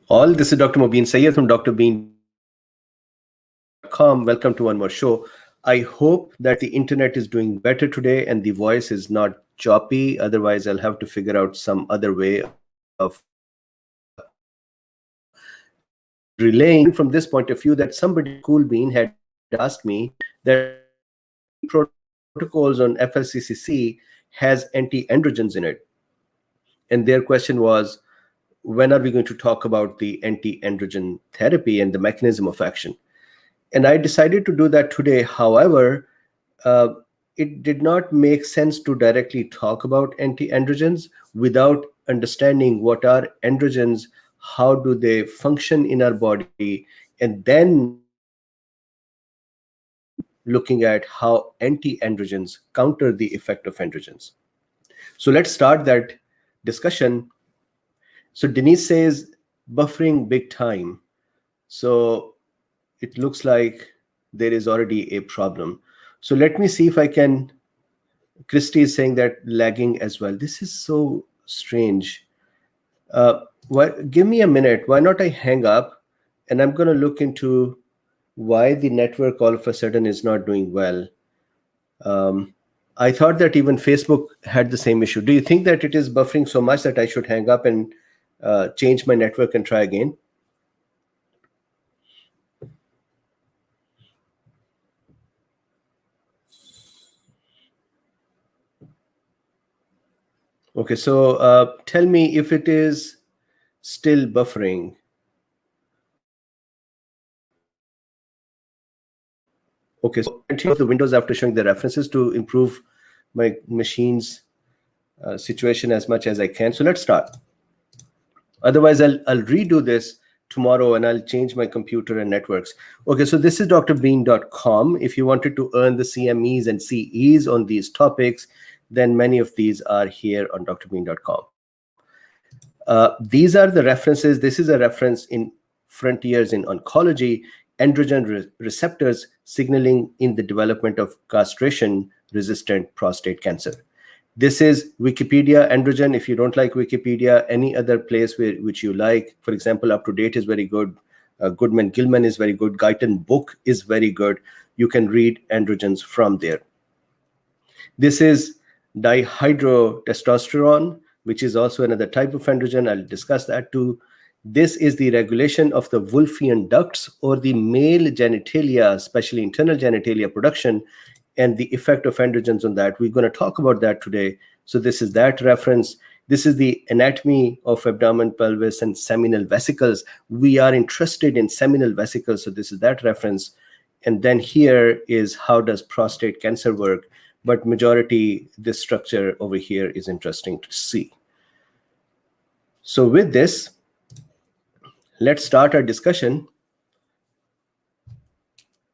All. This is Dr. Mobeen Sayyed from Drbeen.com. Welcome to one more show. I hope that the internet is doing better today and the voice is not choppy. Otherwise, I'll have to figure out some other way of relaying from this point of view that somebody, Cool Bean, had asked me that protocols on FLCCC has anti-androgens in it. And their question was, when are we going to talk about the anti-androgen therapy and the mechanism of action? And I decided to do that today. However, it did not make sense to directly talk about anti-androgens without understanding what are androgens, how do they function in our body, and then looking at how anti-androgens counter the effect of androgens. So let's start that discussion. So Denise says, buffering big time. So it looks like there is already a problem. So let me see if I can. Christy is saying that lagging as well. This is so strange. Give me a minute. Why not I hang up and I'm going to look into why the network all of a sudden is not doing well. I thought that even Facebook had the same issue. Do you think that it is buffering so much that I should hang up and change my network and try again? Okay, so tell me if it is still buffering. Okay, so I turn off the windows after showing the references to improve my machine's situation as much as I can. So let's start. Otherwise, I'll redo this tomorrow and I'll change my computer and networks. Okay, so this is drbeen.com. If you wanted to earn the CMEs and CEs on these topics, then many of these are here on drbeen.com. These are the references. This is a reference in Frontiers in Oncology, androgen receptors signaling in the development of castration-resistant prostate cancer. This is Wikipedia androgen. If you don't like Wikipedia, any other place which you like, for example, Up to Date is very good. Goodman Gilman is very good. Guyton Book is very good. You can read androgens from there. This is dihydrotestosterone, which is also another type of androgen. I'll discuss that too. This is the regulation of the Wolffian ducts or the male genitalia, especially internal genitalia production, and the effect of androgens on that. We're going to talk about that today. So this is that reference. This is the anatomy of abdomen, pelvis, and seminal vesicles. We are interested in seminal vesicles, so this is that reference. And then here is how does prostate cancer work, but majority, this structure over here is interesting to see. So with this, let's start our discussion.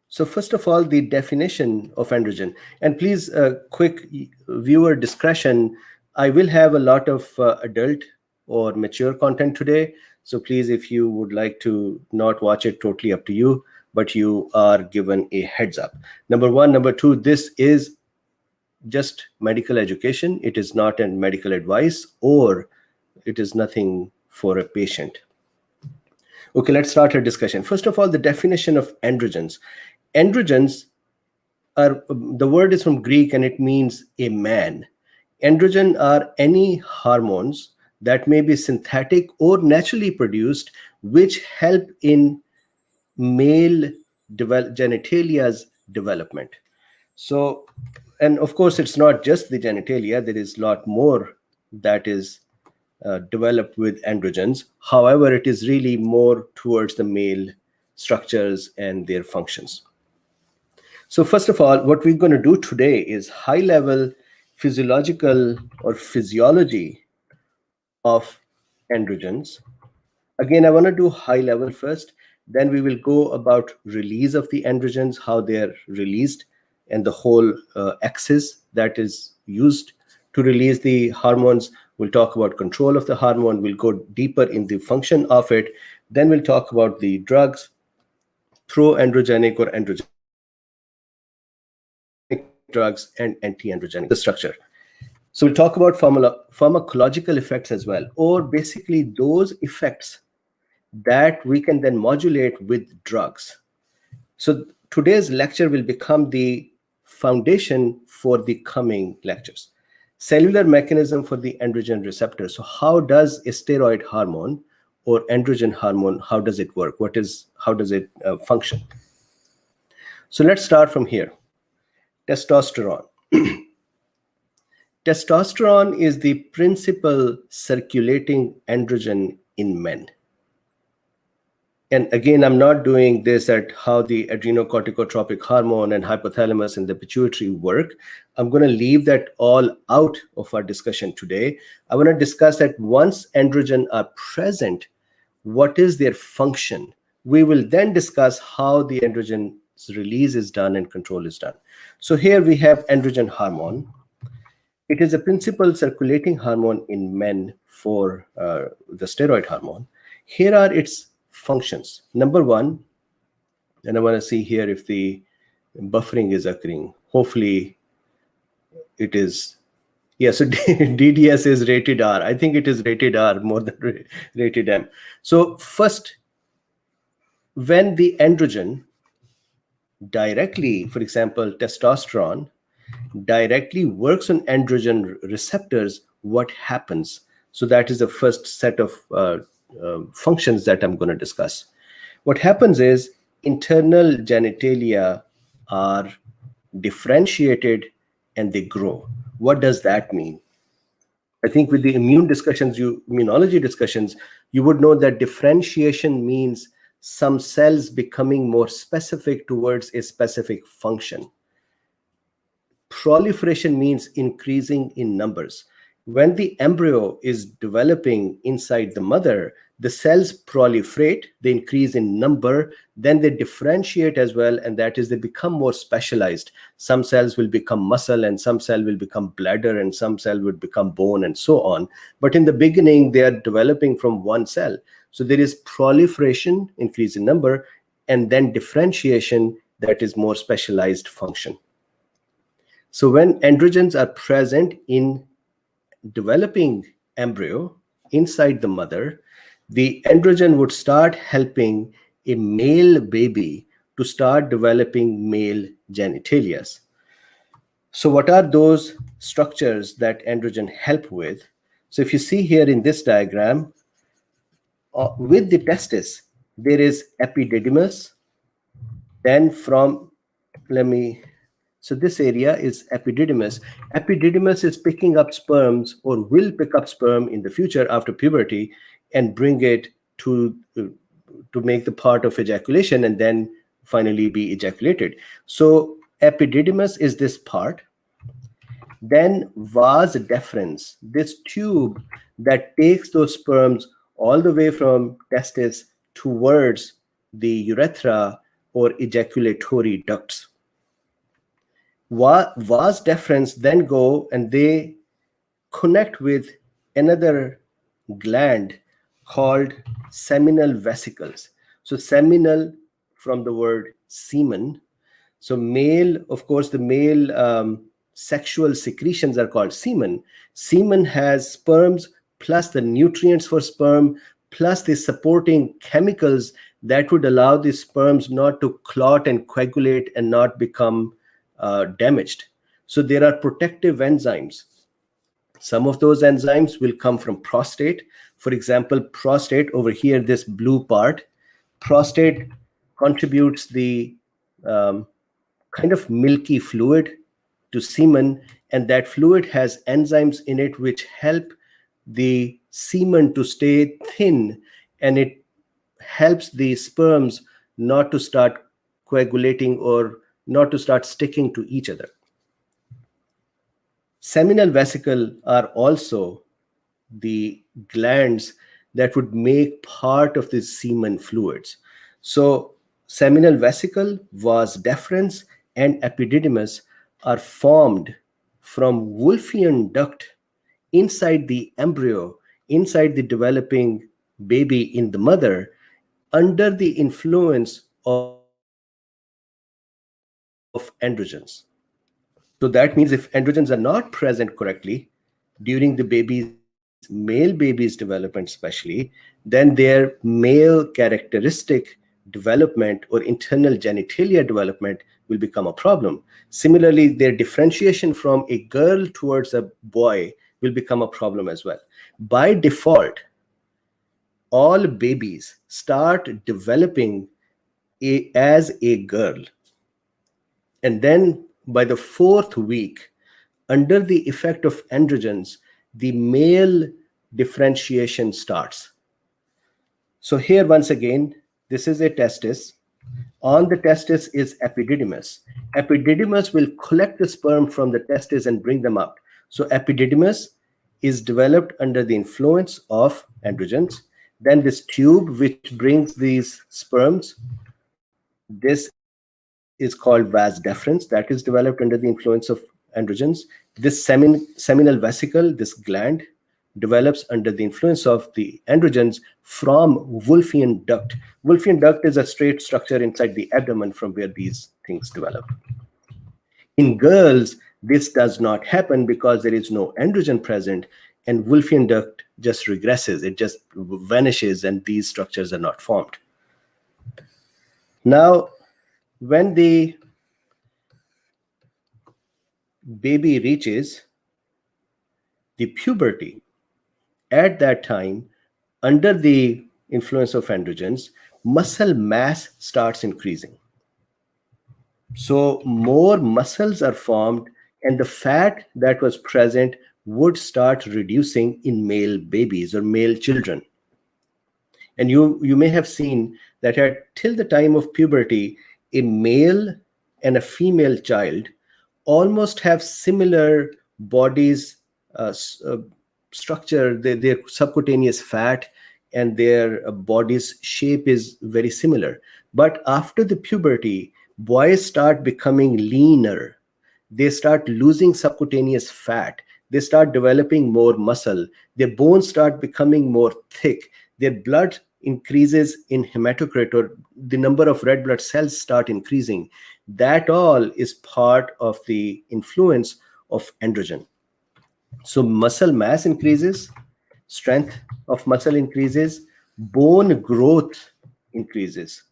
So first of all, the definition of androgen. And please, quick viewer discretion. I will have a lot of adult or mature content today. So please, if you would like to not watch it, totally up to you, but you are given a heads up. Number one. Number two, this is just medical education. It is not a medical advice, or it is nothing for a patient. Okay, let's start our discussion. First of all, the definition of androgens. Androgens are, the word is from Greek and it means a man. Androgen are any hormones that may be synthetic or naturally produced, which help in male genitalia's development. So, and of course, it's not just the genitalia. There is a lot more that is developed with androgens. However, it is really more towards the male structures and their functions. So first of all, what we're going to do today is high-level physiological or physiology of androgens. Again, I want to do high-level first. Then we will go about release of the androgens, how they're released, and the whole axis that is used to release the hormones. We'll talk about control of the hormone. We'll go deeper in the function of it. Then we'll talk about the drugs, pro-androgenic or androgenic drugs, and anti-androgenic, the structure. So we'll talk about pharmacological effects as well, or basically those effects that we can then modulate with drugs. So today's lecture will become the foundation for the coming lectures. Cellular mechanism for the androgen receptor. So how does a steroid hormone or androgen hormone, how does it work? How does it function? So let's start from here. Testosterone. Testosterone is the principal circulating androgen in men. And again, I'm not doing this at how the adrenocorticotropic hormone and hypothalamus and the pituitary work. I'm going to leave that all out of our discussion today. I want to discuss that once androgen are present, what is their function? We will then discuss how the androgen release is done and control is done. So here we have androgen hormone. It is a principal circulating hormone in men for the steroid hormone. Here are its functions. Number one, and I want to see here if the buffering is occurring. Hopefully it is. Yeah, so DDS is rated R. I think it is rated R more than rated M. So first, when the androgen directly, for example, testosterone, directly works on androgen receptors, what happens? So that is the first set of functions that I'm going to discuss. What happens is internal genitalia are differentiated and they grow. What does that mean? I think with the immunology discussions, you would know that differentiation means some cells becoming more specific towards a specific function. Proliferation means increasing in numbers. When the embryo is developing inside the mother, the cells proliferate, they increase in number, then they differentiate as well, and that is they become more specialized. Some cells will become muscle, and some cell will become bladder, and some cell would become bone, and so on. But in the beginning, they are developing from one cell. So there is proliferation, increase in number, and then differentiation, that is more specialized function. So when androgens are present in developing embryo inside the mother, the androgen would start helping a male baby to start developing male genitalia. So what are those structures that androgen help with? So if you see here in this diagram, with the testis, there is epididymis. Then so this area is epididymis. Epididymis is picking up sperms or will pick up sperm in the future after puberty and bring it to make the part of ejaculation and then finally be ejaculated. So epididymis is this part. Then vas deferens, this tube that takes those sperms all the way from testis towards the urethra or ejaculatory ducts. Vas deferens then go and they connect with another gland called seminal vesicles. So seminal from the word semen. So male, of course, the male sexual secretions are called semen. Semen has sperms plus the nutrients for sperm plus the supporting chemicals that would allow the sperms not to clot and coagulate and not become damaged. So there are protective enzymes. Some of those enzymes will come from prostate. For example, prostate over here, this blue part, prostate contributes the kind of milky fluid to semen, and that fluid has enzymes in it which help the semen to stay thin, and it helps the sperms not to start coagulating or not to start sticking to each other. Seminal vesicle are also the glands that would make part of the semen fluids. So seminal vesicle, vas deferens, and epididymis are formed from Wolffian duct inside the embryo, inside the developing baby in the mother, under the influence of androgens. So that means if androgens are not present correctly during the baby's development, male babies' development especially, then their male characteristic development or internal genitalia development will become a problem. Similarly, their differentiation from a girl towards a boy will become a problem as well. By default, all babies start developing as a girl. And then by the 4th week, under the effect of androgens, the male differentiation starts. So here, once again, this is a testis. On the testis is epididymis. Epididymis will collect the sperm from the testis and bring them out. So epididymis is developed under the influence of androgens. Then this tube, which brings these sperms, this is called vas deferens. That is developed under the influence of androgens. This seminal vesicle, this gland, develops under the influence of the androgens from Wolffian duct. Wolffian duct is a straight structure inside the abdomen from where these things develop. In girls, this does not happen because there is no androgen present, and Wolffian duct just regresses. It just vanishes, and these structures are not formed. Now, when the baby reaches the puberty, at that time, under the influence of androgens, muscle mass starts increasing. So more muscles are formed, and the fat that was present would start reducing in male babies or male children. And you may have seen that till the time of puberty, a male and a female child almost have similar bodies, structure, their subcutaneous fat and their body's shape is very similar. But after the puberty, boys start becoming leaner. They start losing subcutaneous fat. They start developing more muscle. Their bones start becoming more thick. Their blood increases in hematocrit, or the number of red blood cells start increasing. That all is part of the influence of androgen. So muscle mass increases, strength of muscle increases, bone growth increases.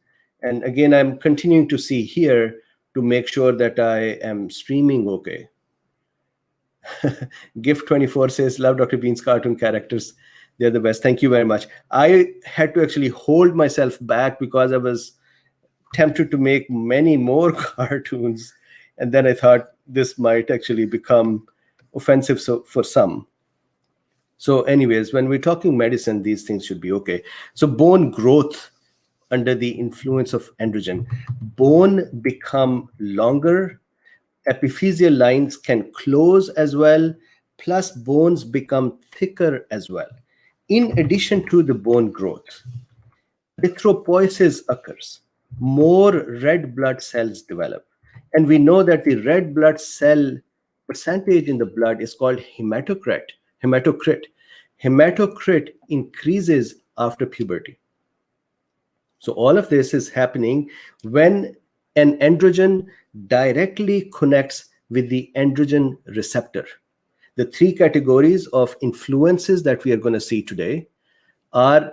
And again, I'm continuing to see here to make sure that I am streaming okay. Gift24 says, love Dr. Bean's cartoon characters. They're the best. Thank you very much. I had to actually hold myself back because I was tempted to make many more cartoons. And then I thought this might actually become offensive for some. So anyways, when we're talking medicine, these things should be okay. So bone growth under the influence of androgen. Bone become longer. Epiphyseal lines can close as well. Plus bones become thicker as well. In addition to the bone growth, erythropoiesis occurs. More red blood cells develop. And we know that the red blood cell percentage in the blood is called hematocrit. Hematocrit increases after puberty. So all of this is happening when an androgen directly connects with the androgen receptor. The three categories of influences that we are going to see today are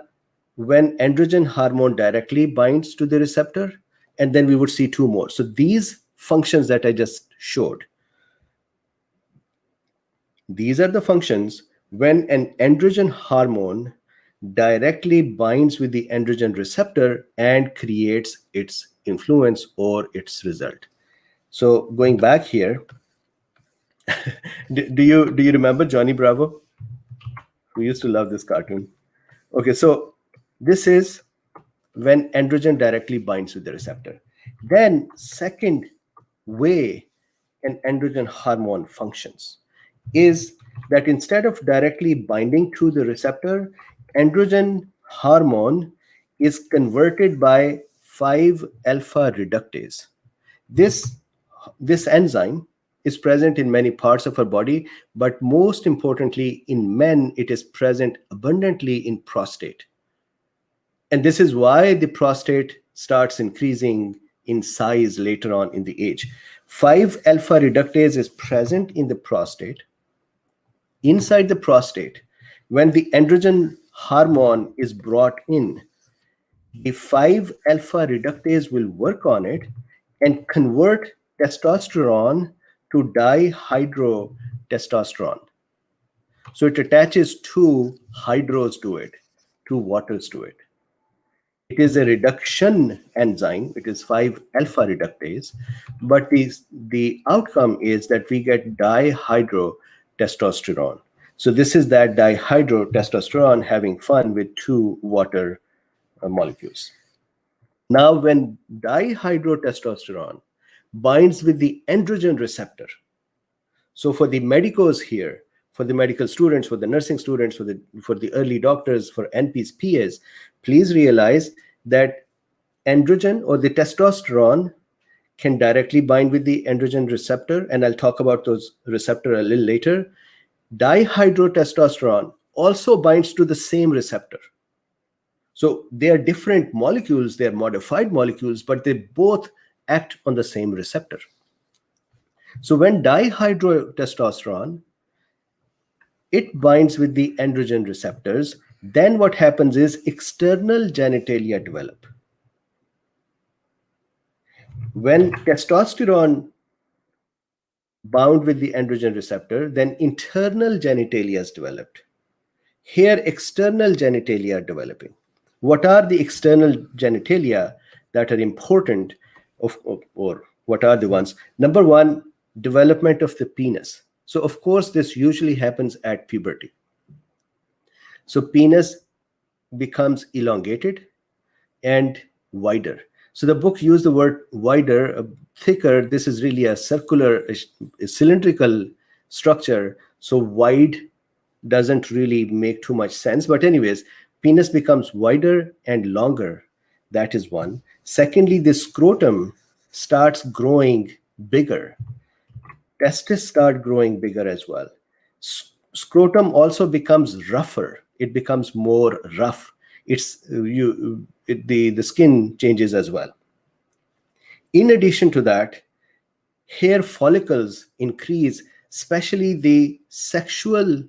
when androgen hormone directly binds to the receptor, and then we would see two more. So these functions that I just showed, these are the functions when an androgen hormone directly binds with the androgen receptor and creates its influence or its result. So going back here, do you remember Johnny Bravo? We used to love this cartoon. Okay, so this is when androgen directly binds with the receptor. Then second way an androgen hormone functions is that instead of directly binding to the receptor, androgen hormone is converted by 5-alpha reductase. This enzyme is present in many parts of our body, but most importantly in men, it is present abundantly in prostate. And this is why the prostate starts increasing in size later on in the age. 5-alpha reductase is present in the prostate. Inside the prostate, When the androgen hormone is brought in, the 5-alpha reductase will work on it and convert testosterone to dihydrotestosterone. So it attaches two hydros to it, two waters to it. It is a reduction enzyme. It is 5-alpha reductase, but the outcome is that we get dihydrotestosterone. So this is that dihydrotestosterone having fun with two water molecules. Now, when dihydrotestosterone binds with the androgen receptor, so for the medicos here, for the medical students, for the nursing students, for the early doctors, for NPs, PAs, please realize that androgen or the testosterone can directly bind with the androgen receptor, and I'll talk about those receptor a little later. Dihydrotestosterone also binds to the same receptor. So they are different molecules, they are modified molecules, but they both act on the same receptor. So when dihydrotestosterone, it binds with the androgen receptors, then what happens is external genitalia develop. When testosterone bound with the androgen receptor, then internal genitalia is developed. Here, external genitalia are developing. What are the external genitalia that are important, or what are the ones? Number one, development of the penis. So, of course, this usually happens at puberty. So, penis becomes elongated and wider. So the book used the word wider, thicker. This is really a circular, a cylindrical structure. So wide doesn't really make too much sense. But anyways, penis becomes wider and longer. That is one. Secondly, the scrotum starts growing bigger. Testes start growing bigger as well. Scrotum also becomes rougher. It becomes more rough. The skin changes as well. In addition to that, hair follicles increase, especially the sexual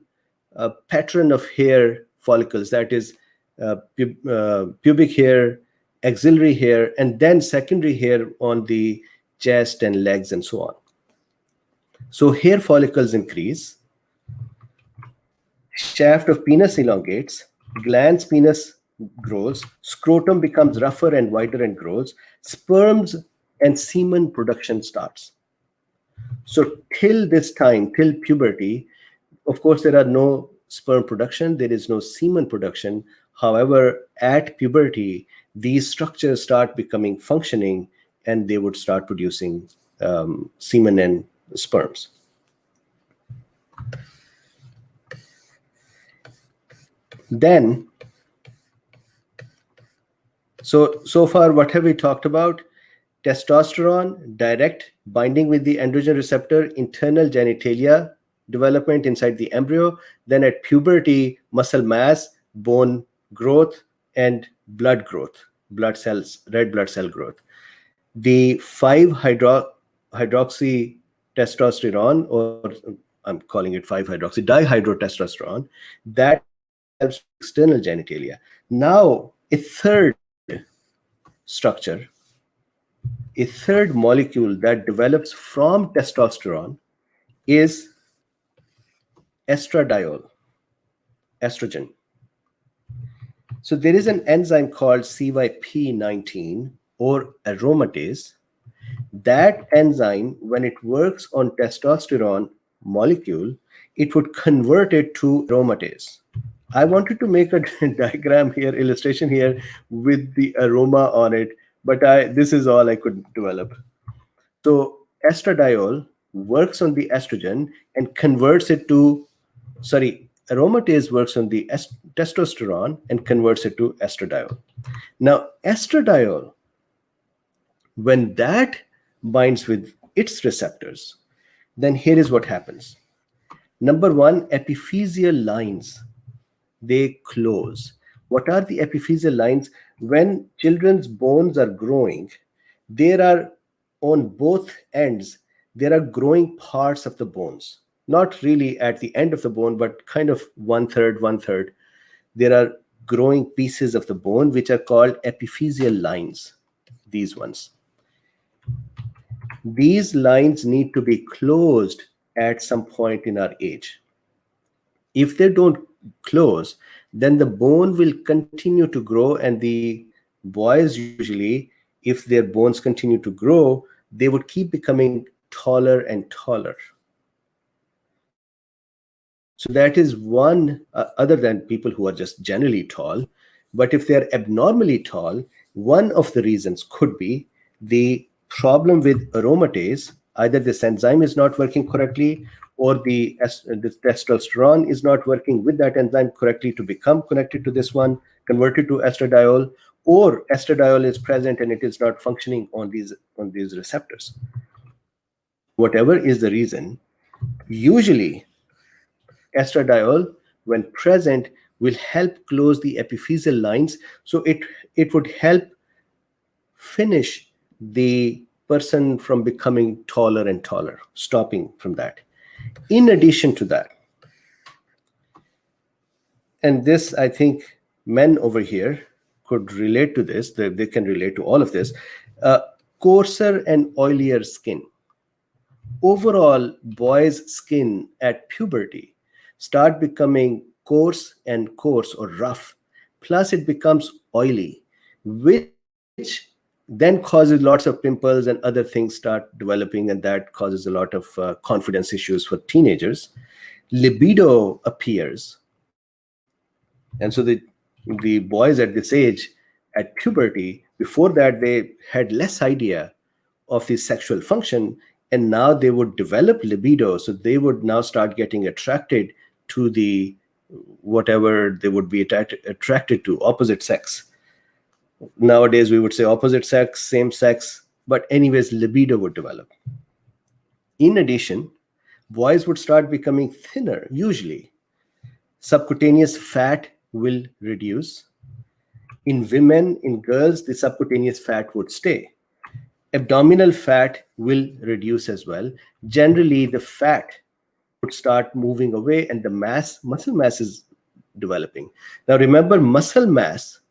pattern of hair follicles, that is pubic hair, axillary hair, and then secondary hair on the chest and legs and so on. So hair follicles increase, shaft of penis elongates, glans penis grows, scrotum becomes rougher and wider and grows, sperms and semen production starts. So till this time, till puberty, of course, there are no sperm production, there is no semen production. However, at puberty, these structures start becoming functioning and they would start producing semen and sperms. Then, so far, what have we talked about? Testosterone, direct binding with the androgen receptor, internal genitalia development inside the embryo. Then at puberty, muscle mass, bone growth, and blood growth, blood cells, red blood cell growth. The 5-hydroxy-testosterone, or I'm calling it 5-hydroxy dihydrotestosterone, that helps external genitalia. Now, a third structure, a third molecule that develops from testosterone is estradiol, estrogen. So there is an enzyme called CYP19 or aromatase. That enzyme, when it works on testosterone molecule, it would convert it to aromatase. I wanted to make a diagram here, illustration here with the aroma on it, but this is all I could develop. So estradiol works on the estrogen and converts it to, aromatase works on the testosterone and converts it to estradiol. Now, estradiol, when that binds with its receptors, then here is what happens. Number one, epiphyseal lines, they close. What are the epiphyseal lines? When children's bones are growing, there are on both ends, there are growing parts of the bones. not really at the end of the bone, but kind of one third. There are growing pieces of the bone which are called epiphyseal lines, these ones. These lines need to be closed at some point in our age. If they don't close, then the bone will continue to grow, and the boys usually, if their bones continue to grow, they would keep becoming taller and taller. So that is one, other than people who are just generally tall. But if they're abnormally tall, one of the reasons could be the problem with aromatase. Either this enzyme is not working correctly, or the testosterone is not working with that enzyme correctly to become connected to this one, converted to estradiol, or estradiol is present and it is not functioning on these receptors. Whatever is the reason, usually estradiol, when present, will help close the epiphyseal lines. So it would help finish the person from becoming taller and taller, stopping from that. In addition to that, and this, I think men over here could relate to this, they can relate to all of this, coarser and oilier skin. Overall, boys' skin at puberty start becoming coarse or rough. Plus, it becomes oily, which then causes lots of pimples and other things start developing, and that causes a lot of confidence issues for teenagers. Libido appears. And so the boys at this age, at puberty, before that, they had less idea of the sexual function, and now they would develop libido. So they would now start getting attracted to the whatever they would be attracted to, opposite sex. Nowadays we would say opposite sex, same sex, but anyways, libido would develop. In addition, boys would start becoming thinner. Usually subcutaneous fat will reduce. In women, in girls, the subcutaneous fat would stay. Abdominal fat will reduce as well. Generally, the fat would start moving away, and the muscle mass is developing. Now remember, muscle mass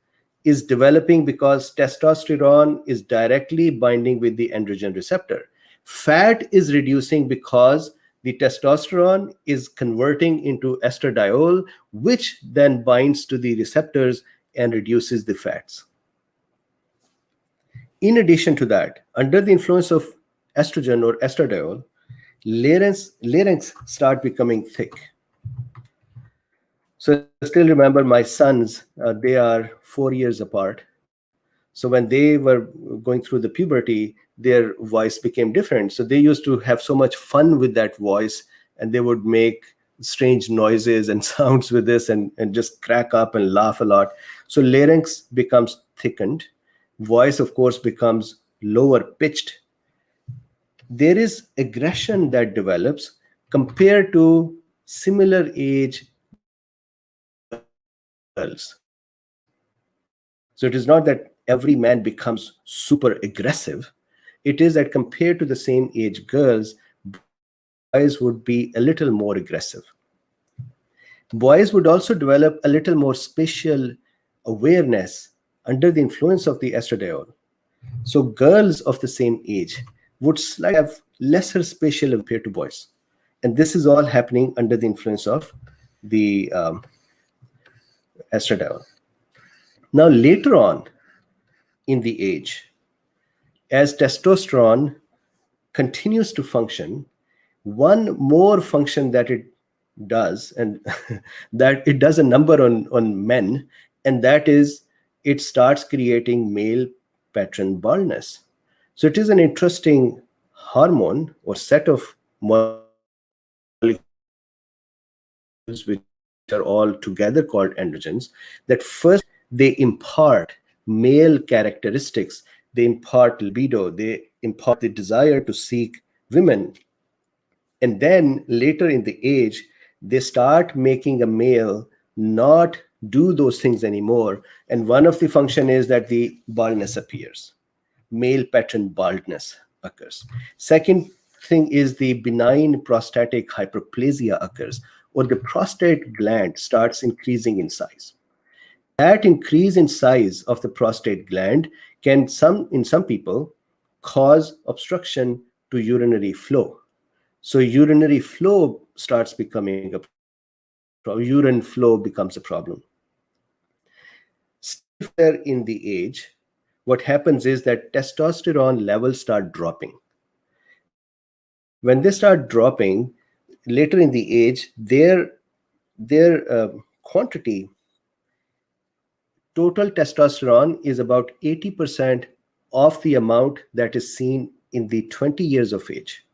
is developing because testosterone is directly binding with the androgen receptor. Fat is reducing because the testosterone is converting into estradiol, which then binds to the receptors and reduces the fats. In addition to that, under the influence of estrogen or estradiol, larynx start becoming thick. So I still remember my sons, they are 4 years apart. So when they were going through the puberty, their voice became different. So they used to have so much fun with that voice, and they would make strange noises and sounds with this and just crack up and laugh a lot. So larynx becomes thickened. Voice, of course, becomes lower pitched. There is aggression that develops compared to similar age girls. So it is not that every man becomes super aggressive. It is that compared to the same age girls, boys would be a little more aggressive. Boys would also develop a little more spatial awareness under the influence of the estradiol. So girls of the same age would have lesser spatial compared to boys. And this is all happening under the influence of the estradiol. Now, later on in the age, as testosterone continues to function, one more function that it does, and that it does a number on men, and that is it starts creating male pattern baldness. So it is an interesting hormone or set of molecules which are all together called androgens, that first they impart male characteristics, they impart libido, they impart the desire to seek women. And then later in the age, they start making a male not do those things anymore. And one of the function is that the baldness appears. Male pattern baldness occurs. Second thing is the benign prostatic hyperplasia occurs, or the prostate gland starts increasing in size. That increase in size of the prostate gland can in some people cause obstruction to urinary flow. So urinary flow starts becoming a problem. Urine flow becomes a problem. Still further in the age, what happens is that testosterone levels start dropping. When they start dropping later in the age, their quantity, total testosterone, is about 80% of the amount that is seen in the 20 years of age.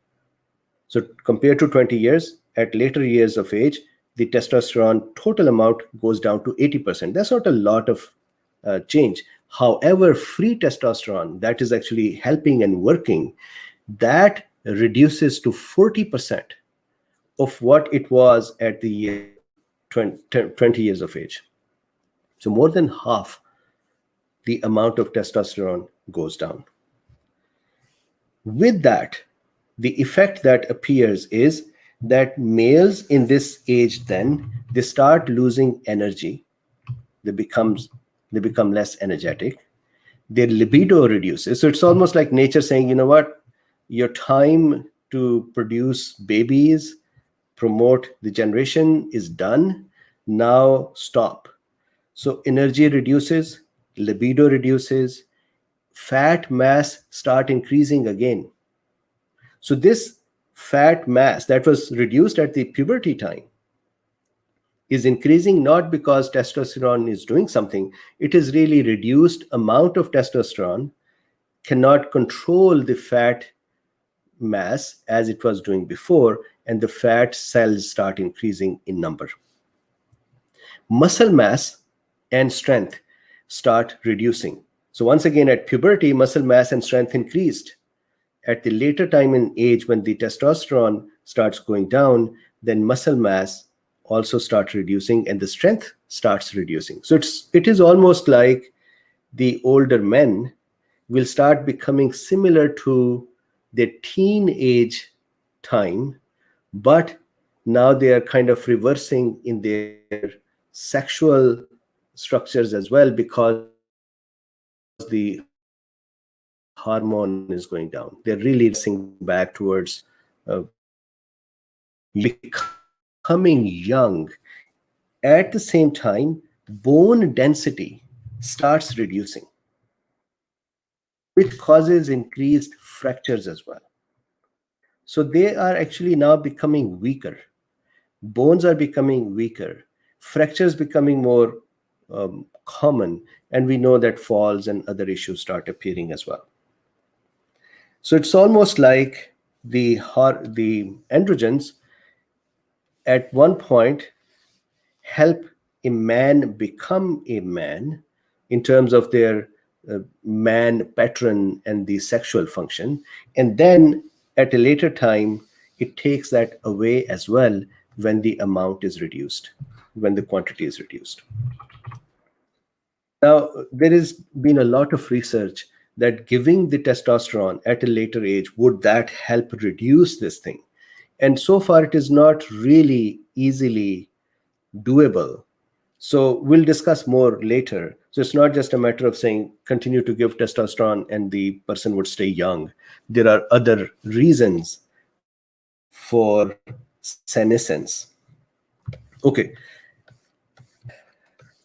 So compared to 20 years, at later years of age, the testosterone total amount goes down to 80%. That's not a lot of change. However, free testosterone that is actually helping and working, that reduces to 40% of what it was at the year of 20 years of age. So more than half the amount of testosterone goes down. With that, the effect that appears is that males in this age, then they start losing energy. They become less energetic. Their libido reduces. So it's almost like nature saying, you know what, your time to produce babies, promote the generation is done. Now stop. So energy reduces, libido reduces, fat mass start increasing again. So this fat mass that was reduced at the puberty time is increasing not because testosterone is doing something. It is really reduced amount of testosterone cannot control the fat mass as it was doing before, and the fat cells start increasing in number. Muscle mass and strength start reducing. So once again, at puberty, muscle mass and strength increased. At the later time in age, when the testosterone starts going down, then muscle mass also starts reducing and the strength starts reducing. So it is almost like the older men will start becoming similar to their teenage time, but now they are kind of reversing in their sexual structures as well, because the hormone is going down. They're really reversing back towards becoming young. At the same time, bone density starts reducing, which causes increased fractures as well. So they are actually now becoming weaker. Bones are becoming weaker. Fractures becoming more common. And we know that falls and other issues start appearing as well. So it's almost like the androgens at one point help a man become a man in terms of their man pattern and the sexual function. And then at a later time, it takes that away as well when the amount is reduced, when the quantity is reduced. Now, there has been a lot of research that giving the testosterone at a later age, would that help reduce this thing? And so far, it is not really easily doable. So we'll discuss more later. So it's not just a matter of saying continue to give testosterone and the person would stay young. There are other reasons for senescence. Okay.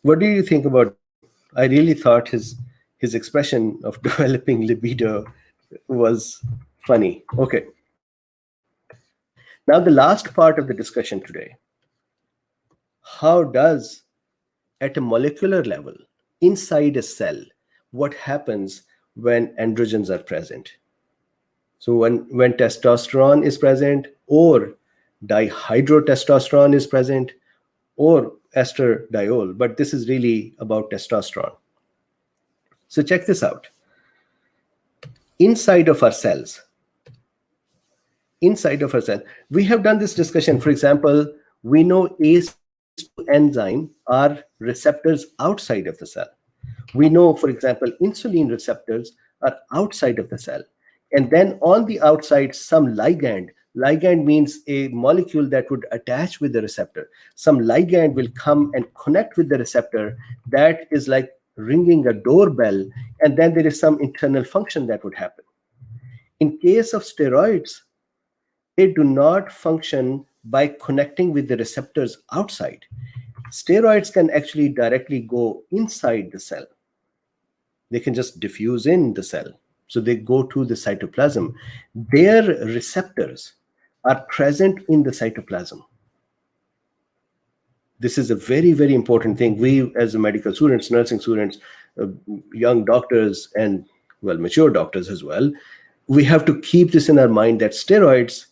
What do you think about Drbeen? I really thought his expression of developing libido was funny. Okay. Now the last part of the discussion today. How does, at a molecular level, inside a cell, what happens when androgens are present? So when testosterone is present, or dihydrotestosterone is present, or estradiol, but this is really about testosterone. So check this out. Inside of our cell, we have done this discussion. For example, we know ACE2 enzyme are receptors outside of the cell. We know, for example, insulin receptors are outside of the cell. And then on the outside, some ligand. Ligand means a molecule that would attach with the receptor. Some ligand will come and connect with the receptor. That is like ringing a doorbell. And then there is some internal function that would happen. In case of steroids, they do not function by connecting with the receptors outside. Steroids can actually directly go inside the cell. They can just diffuse in the cell. So they go to the cytoplasm. Their receptors are present in the cytoplasm. This is a very, very important thing. We, as medical students, nursing students, young doctors, and well, mature doctors as well, we have to keep this in our mind that steroids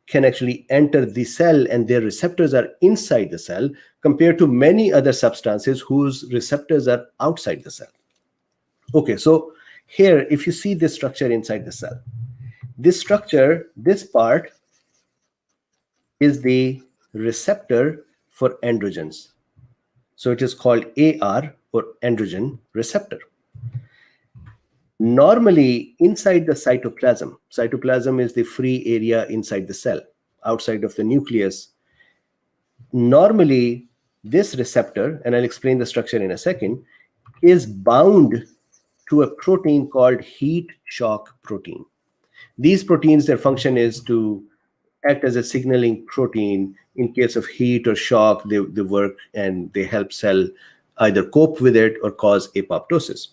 can actually enter the cell and their receptors are inside the cell compared to many other substances whose receptors are outside the cell. Okay, so here, if you see this structure inside the cell, this structure, this part is the receptor for androgens. So it is called AR, or androgen receptor. Normally, inside the cytoplasm is the free area inside the cell, outside of the nucleus. Normally, this receptor, and I'll explain the structure in a second, is bound to a protein called heat shock protein. These proteins, their function is to act as a signaling protein. In case of heat or shock, they work and they help cell either cope with it or cause apoptosis.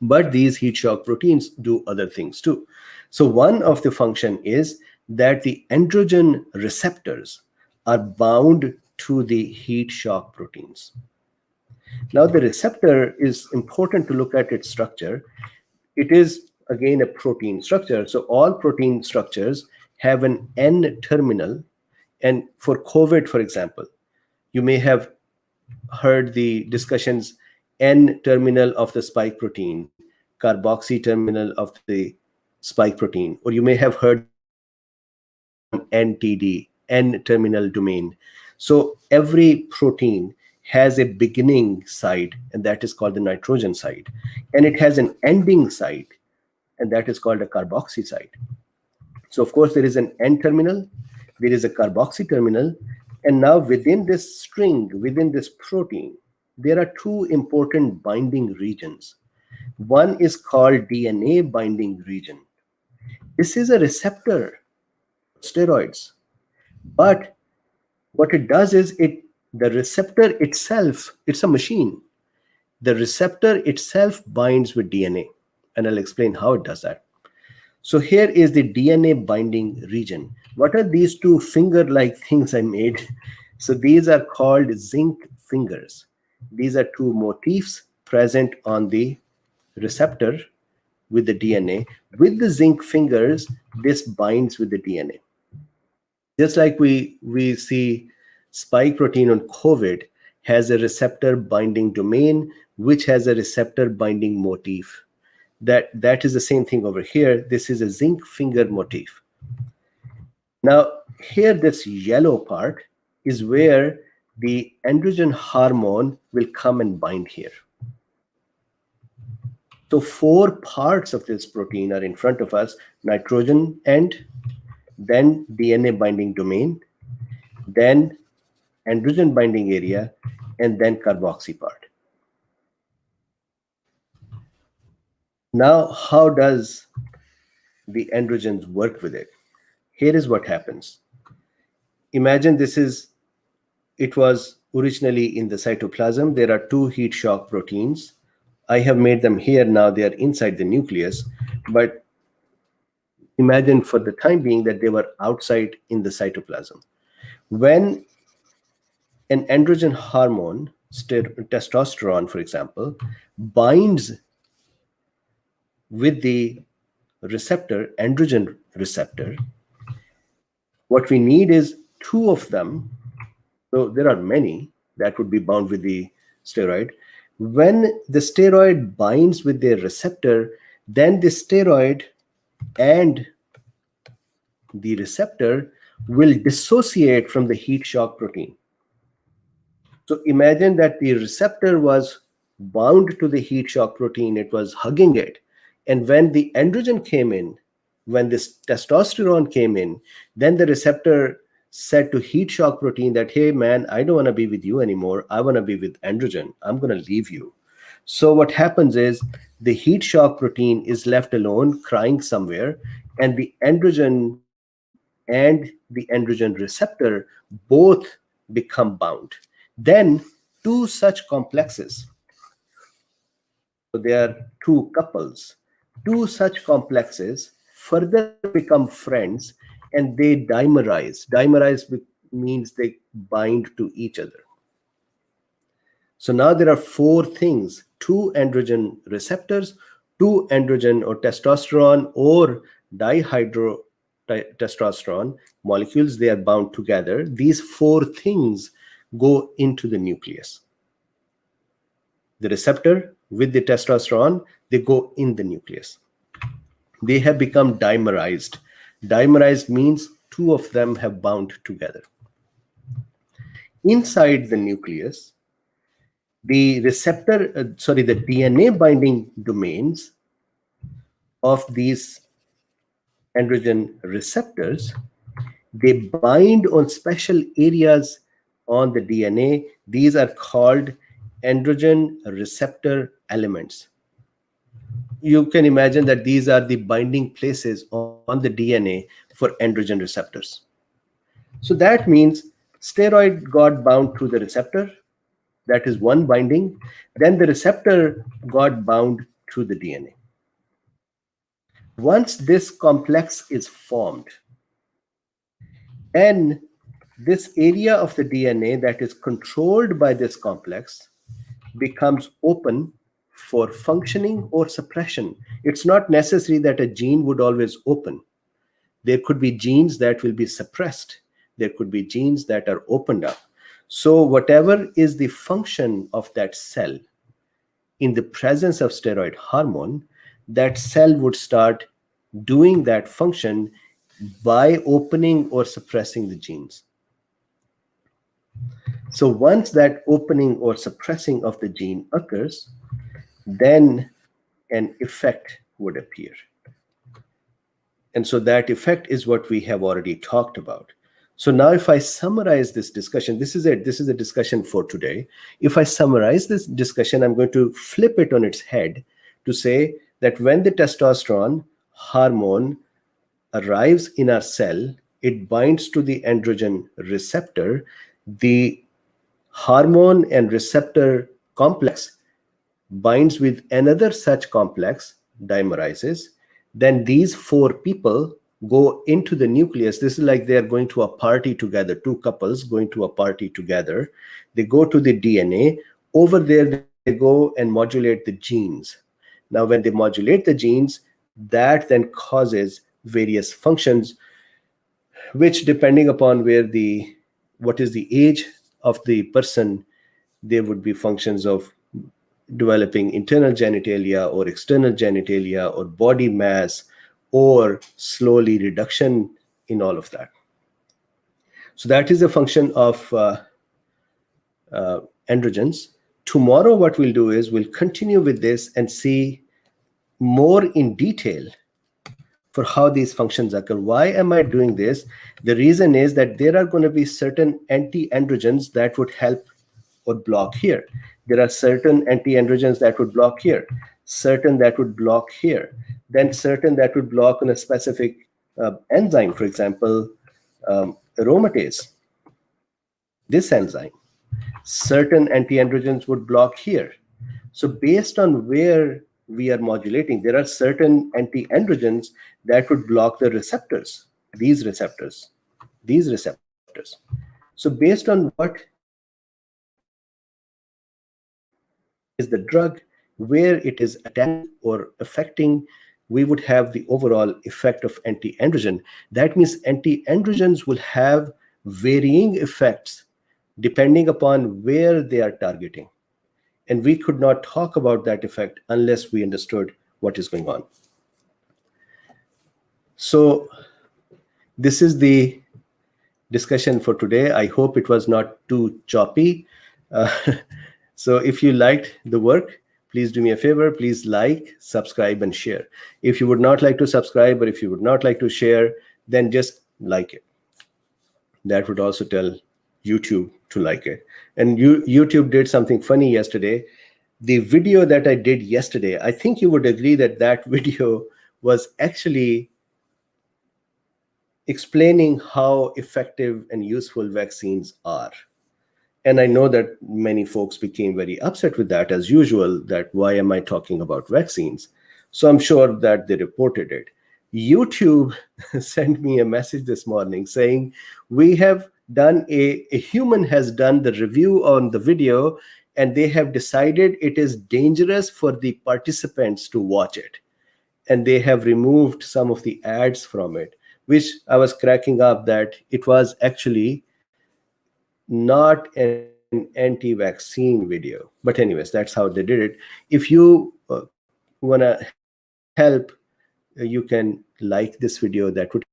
But these heat shock proteins do other things too. So one of the function is that the androgen receptors are bound to the heat shock proteins. Now the receptor is important to look at its structure. It is again a protein structure. So all protein structures have an N terminal. And for COVID, for example, you may have heard the discussions N terminal of the spike protein, carboxy terminal of the spike protein, or you may have heard NTD, N terminal domain. So every protein has a beginning site, and that is called the nitrogen site. And it has an ending site, and that is called a carboxy site. So of course, there is an N terminal, there is a carboxy terminal, and now within this string, within this protein, there are two important binding regions. One is called DNA binding region. This is a receptor, steroids. But what it does is the receptor itself, it's a machine. The receptor itself binds with DNA. And I'll explain how it does that. So here is the DNA binding region. What are these two finger-like things I made? So these are called zinc fingers. These are two motifs present on the receptor with the DNA. With the zinc fingers, this binds with the DNA. Just like we see spike protein on COVID has a receptor binding domain, which has a receptor binding motif. That is the same thing over here. This is a zinc finger motif. Now, here, this yellow part is where the androgen hormone will come and bind here. So 4 parts of this protein are in front of us: nitrogen end, then DNA binding domain, then androgen binding area, and then carboxy part. Now, how does the androgens work with it? Here is what happens. Imagine it was originally in the cytoplasm. There are 2 heat shock proteins. I have made them here now. They are inside the nucleus. But imagine for the time being that they were outside in the cytoplasm. When an androgen hormone, testosterone, for example, binds with the receptor, androgen receptor, what we need is 2 of them. So there are many that would be bound with the steroid. When the steroid binds with the receptor, then the steroid and the receptor will dissociate from the heat shock protein. So imagine that the receptor was bound to the heat shock protein, it was hugging it. And when the androgen came in, when this testosterone came in, then the receptor said to heat shock protein that, hey man, I don't want to be with you anymore. I want to be with androgen. I'm going to leave you. So what happens is the heat shock protein is left alone crying somewhere, and the androgen and the androgen receptor both become bound. Then two such complexes, so there are two couples, two such complexes further become friends, and they dimerize. Means they bind to each other. So now there are four things: two androgen receptors, two androgen or testosterone or dihydrotestosterone molecules. They are bound together. These four things go into the nucleus. The receptor with the testosterone, they go in the nucleus. They have become dimerized. Dimerized means two of them have bound together. Inside the nucleus, the the DNA binding domains of these androgen receptors, they bind on special areas on the DNA. These are called androgen receptor elements. You can imagine that these are the binding places on the DNA for androgen receptors. So that means steroid got bound to the receptor. That is one binding. Then the receptor got bound to the DNA. Once this complex is formed, then this area of the DNA that is controlled by this complex becomes open for functioning or suppression. It's not necessary that a gene would always open. There could be genes that will be suppressed. There could be genes that are opened up. So whatever is the function of that cell in the presence of steroid hormone, that cell would start doing that function by opening or suppressing the genes. So once that opening or suppressing of the gene occurs, then an effect would appear. And so that effect is what we have already talked about. So now if I summarize this discussion, this is it. This is a discussion for today. If I summarize this discussion, I'm going to flip it on its head to say that when the testosterone hormone arrives in our cell, it binds to the androgen receptor. The hormone and receptor complex binds with another such complex, dimerizes. Then these four people go into the nucleus. This is like they're going to a party together, two couples going to a party together. They go to the DNA. Over there, they go and modulate the genes. Now, when they modulate the genes, that then causes various functions, which depending upon what is the age of the person, there would be functions of developing internal genitalia or external genitalia or body mass or slowly reduction in all of that. So that is a function of androgens. Tomorrow what we'll do is we'll continue with this and see more in detail for how these functions occur. Why am I doing this? The reason is that there are going to be certain anti-androgens that would help or block here. There are certain anti-androgens that would block here, certain that would block here, then certain that would block on a specific enzyme, for example, aromatase, this enzyme. Certain anti-androgens would block here. So based on where we are modulating, there are certain anti-androgens that would block the receptors, these receptors, these receptors. So based on what is the drug, where it is attacking or affecting, we would have the overall effect of anti-androgen. That means anti-androgens will have varying effects depending upon where they are targeting. And we could not talk about that effect unless we understood what is going on. So this is the discussion for today. I hope it was not too choppy. So if you liked the work, please do me a favor. Please like, subscribe, and share. If you would not like to subscribe, or if you would not like to share, then just like it. That would also tell YouTube to like it. And YouTube did something funny yesterday. The video that I did yesterday, I think you would agree that that video was actually explaining how effective and useful vaccines are. And I know that many folks became very upset with that, as usual, that why am I talking about vaccines? So I'm sure that they reported it. YouTube sent me a message this morning saying, we have done a human has done the review on the video, and they have decided it is dangerous for the participants to watch it. And they have removed some of the ads from it, which I was cracking up that it was actually not an anti-vaccine video. But anyways, that's how they did it. If you want to help, you can like this video. That would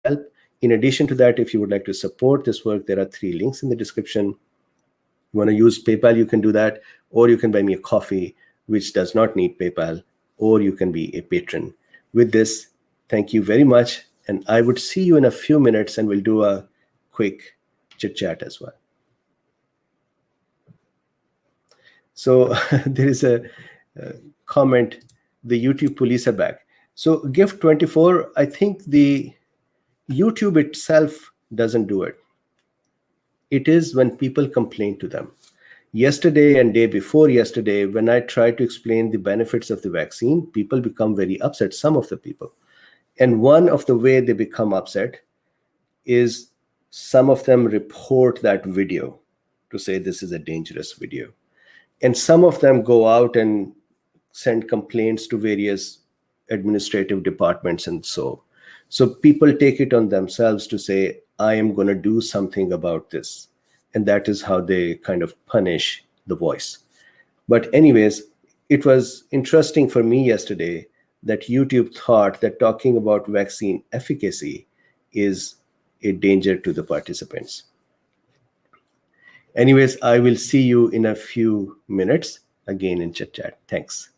help. In addition to that, if you would like to support this work, there are 3 links in the description. You want to use PayPal, you can do that, or you can buy me a coffee, which does not need PayPal, or you can be a patron. With this, thank you very much. And I would see you in a few minutes, and we'll do a quick chit chat as well. So there is a comment, the YouTube police are back. So gift 24, I think the YouTube itself doesn't do it. It is when people complain to them. Yesterday and day before yesterday, when I tried to explain the benefits of the vaccine, people become very upset, some of the people. And one of the way they become upset is some of them report that video to say this is a dangerous video. And some of them go out and send complaints to various administrative departments and so people take it on themselves to say, I am going to do something about this. And that is how they kind of punish the voice. But anyways, it was interesting for me yesterday that YouTube thought that talking about vaccine efficacy is a danger to the participants. Anyways, I will see you in a few minutes again in chit chat. Thanks.